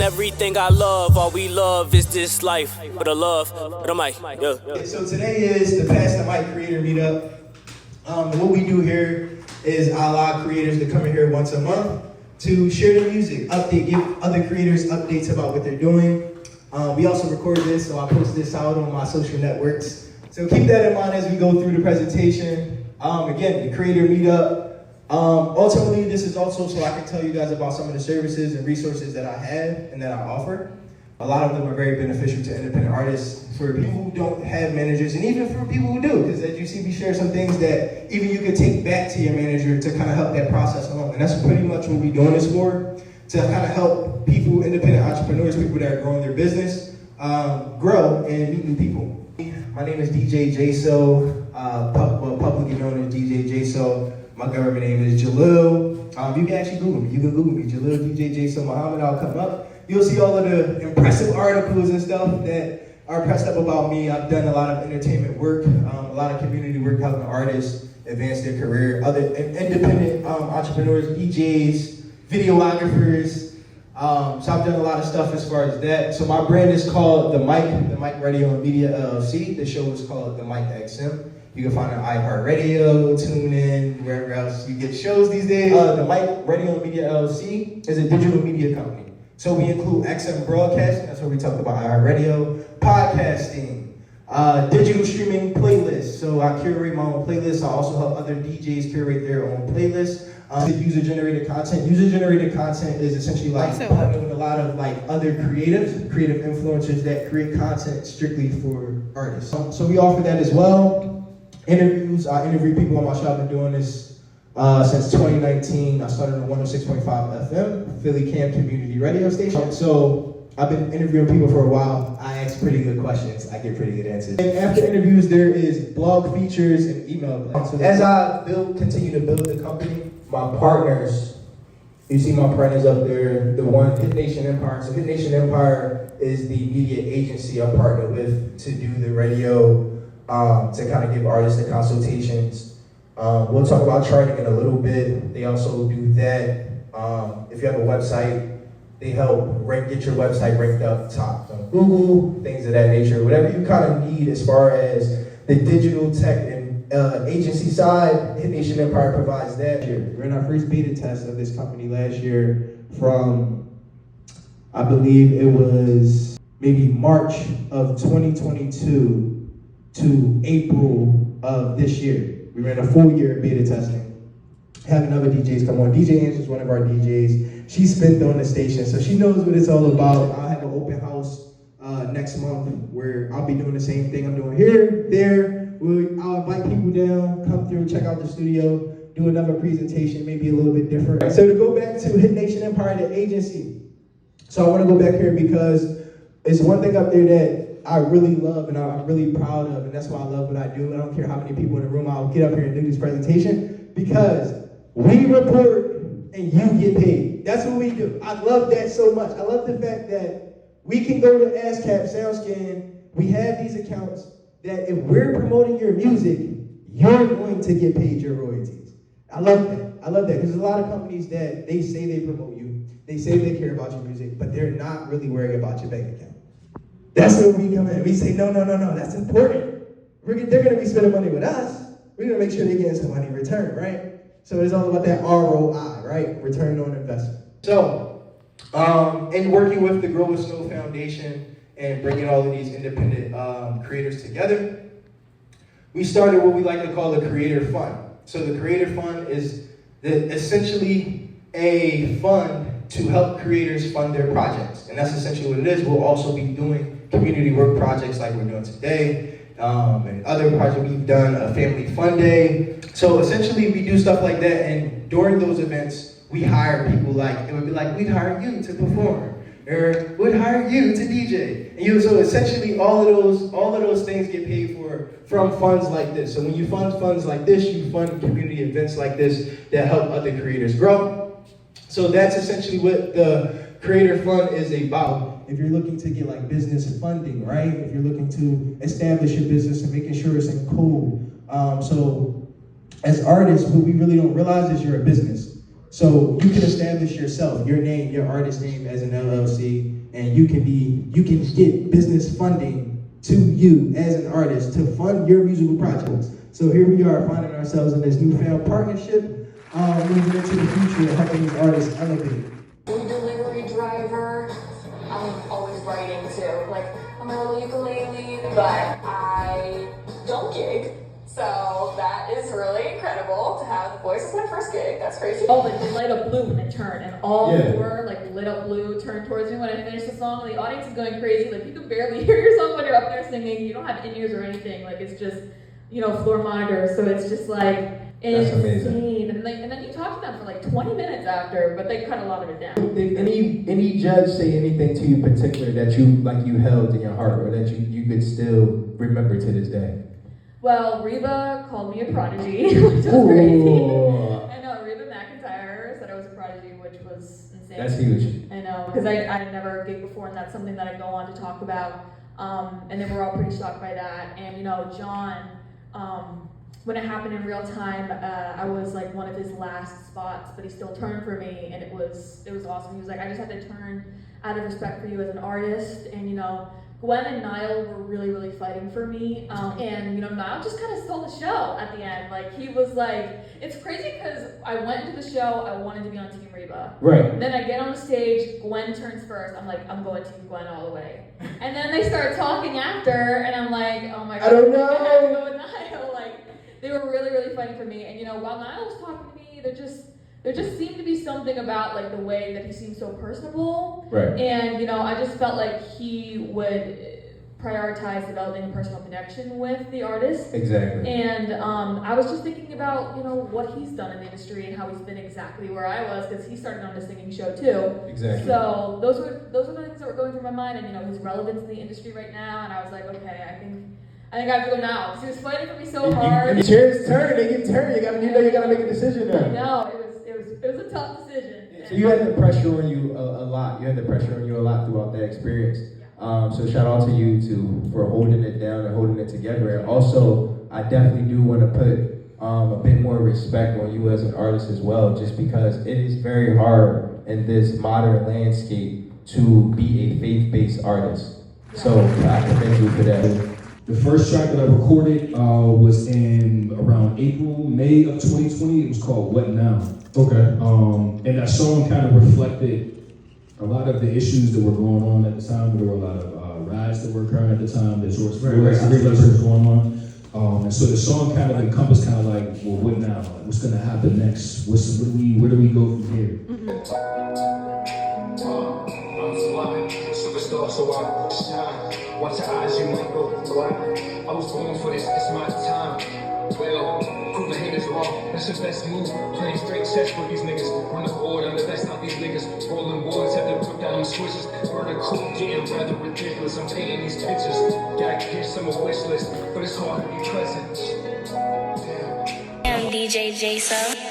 Everything I love, all we love is this life. With a love, with a mic, yeah. So today is the Pass the Mic Creator Meetup. What we do here is I allow creators to come in here once a month to share their music, give other creators updates about what they're doing. We also record this, so I post this out on my social networks. So keep that in mind as we go through the presentation. Again, the Creator Meetup. Ultimately, this is also so I can tell you guys about some of the services and resources that I have and that I offer. A lot of them are very beneficial to independent artists, for people who don't have managers, and even for people who do, because as you see, we share some things that even you can take back to your manager to kind of help that process along. And that's pretty much what we're doing this for, to kind of help people, independent entrepreneurs, people that are growing their business, grow and meet new people. My name is DJ JSO, publicly known as DJ JSO. My government name is Jalil. You can actually Google me. You can Google me, Jalil DJ JSO Muhammad. I'll come up. You'll see all of the impressive articles and stuff that are pressed up about me. I've done a lot of entertainment work, a lot of community work, helping artists advance their career, other independent entrepreneurs, DJs, videographers. So I've done a lot of stuff as far as that. So my brand is called The Mic Radio and Media LLC. The show is called The Mic XM. You can find it on iHeartRadio, TuneIn, wherever else you get shows these days. The Mic Radio and Media LLC is a digital media company. So we include XM broadcasting, that's what we talked about, iHeartRadio, podcasting, digital streaming playlists. So I curate my own playlists. I also help other DJs curate their own playlists. User-generated content. User-generated content is essentially like partnering with a lot of like other creative influencers that create content strictly for artists. So we offer that as well. Interviews, I interview people on my show. I've been doing this since 2019. I started on 106.5 FM, Philly Cam Community Radio Station. So I've been interviewing people for a while. I ask pretty good questions. I get pretty good answers. And after interviews, there is blog features and email blasts. So as I continue to build the company, my partners, you see my partners up there, the one, Hit Nation Empire. So Hit Nation Empire is the media agency I'm partnered with to do the radio, to kind of give artists the consultations. We'll talk about charting in a little bit. They also do that. If you have a website, they help get your website ranked up top on Google, things of that nature. Whatever you kind of need as far as the digital tech and agency side, Hit Nation Empire provides that. We're in our first beta test of this company last year from, I believe it was maybe March of 2022 to April of this year. We ran a full year of beta testing, having other DJs come on. DJ Angela's one of our DJs. She's spent on the station, so she knows what it's all about. I'll have an open house next month where I'll be doing the same thing I'm doing here, there. I'll invite people down, come through, check out the studio, do another presentation, maybe a little bit different. So to go back to Hit Nation Empire, the agency. So I want to go back here because it's one thing up there that I really love and I'm really proud of, and that's why I love what I do. I don't care how many people in the room, I'll get up here and do this presentation because we report and you get paid. That's what we do. I love that so much. I love the fact that we can go to ASCAP, SoundScan, we have these accounts that if we're promoting your music, you're going to get paid your royalties. I love that. I love that because there's a lot of companies that they say they promote you, they say they care about your music, but they're not really worried about your bank account. That's where we come in. We say, no, that's important. They're going to be spending money with us. We're going to make sure they're getting some money in return, right? So it's all about that ROI, right? Return on investment. So, in working with the Grow with Snow Foundation and bringing all of these independent creators together, we started what we like to call the Creator Fund. So the Creator Fund is essentially a fund to help creators fund their projects. And that's essentially what it is. We'll also be doing community work projects like we're doing today, and other projects we've done, a family fun day. So essentially we do stuff like that, and during those events, we hire people it would be like, we'd hire you to perform, or we'd hire you to DJ. And so essentially all of those things get paid for from funds like this. So when you fund funds like this, you fund community events like this that help other creators grow. So that's essentially what the Creator Fund is about. If you're looking to get like business funding, right? If you're looking to establish your business and making sure it's in code. So as artists, what we really don't realize is you're a business. So you can establish yourself, your name, your artist name as an LLC, and you can get business funding to you as an artist to fund your musical projects. So here we are finding ourselves in this newfound partnership, moving into the future, helping these artists elevate. Food delivery driver. I'm always writing too. Like, I'm a little ukulele, but I don't gig. So that is really incredible to have the voice as my first gig. That's crazy. Oh, like they light up blue when they turn, and all four like lit up blue turned towards me when I finished the song. The audience is going crazy. Like you can barely hear yourself when you're up there singing. You don't have in-ears or anything. Like it's just, floor monitors. So it's just like insane. And then you talk to them for like 20 minutes after, but they cut a lot of it down. Did any judge say anything to you in particular that you held in your heart, or that you could still remember to this day? Well, Reba called me a prodigy, which was crazy. I know, Reba McEntire said I was a prodigy, which was insane. That's huge. I know, because I had never gigged before, and that's something that I go on to talk about. And they were all pretty shocked by that. And John, when it happened in real time, I was like one of his last spots, but he still turned for me, and it was awesome. He was like, I just had to turn out of respect for you as an artist, and Gwen and Niall were really, really fighting for me. And Niall just kind of stole the show at the end. Like he was like, it's crazy because I went into the show, I wanted to be on Team Reba. Right. And then I get on the stage, Gwen turns first. I'm like, I'm going Team Gwen all the way. And then they start talking after, and I'm like, oh my god, I don't know. I have to go with Niall. Like they were really, really fighting for me. And while Niall was talking to me, there just seemed to be something about like the way that he seemed so personable. Right. And I just felt like he would prioritize developing a personal connection with the artist. Exactly. And I was just thinking about what he's done in the industry and how he's been exactly where I was, because he started on a singing show too. Exactly. So those were the things that were going through my mind, and his relevance in the industry right now. And I was like, okay, I think I have to go now, because he was fighting for me so hard. And the chairs turn, they get turned. You gotta make a decision now. I know, it was a tough decision. So you had the pressure on you a lot. You had the pressure on you a lot throughout that experience. So shout out to you for holding it down and holding it together. And also, I definitely do want to put a bit more respect on you as an artist as well, just because it is very hard in this modern landscape to be a faith-based artist. So I commend you for that. The first track that I recorded was in around May of 2020. It was called What Now? Okay. And that song kind of reflected a lot of the issues that were going on at the time. There were a lot of riots that were occurring at the time. There's sort of was going on. And so the song kind of encompassed kind of like, well, what now? Like, what's going to happen next? Where do we go from here? I'm fly, superstar, so I shine. Watch your eyes, you might go blind. I was born for this, it's my time. Well, prove the haters wrong. That's the best move. Playing straight chess with these niggas. On the board, I'm the best out these niggas. Rolling boards, have to put down them switches. Burn a cool, getting rather ridiculous. I'm painting these pictures. Gotta get some a wish list, but it's hard to be present. Damn. I'm DJ JSO.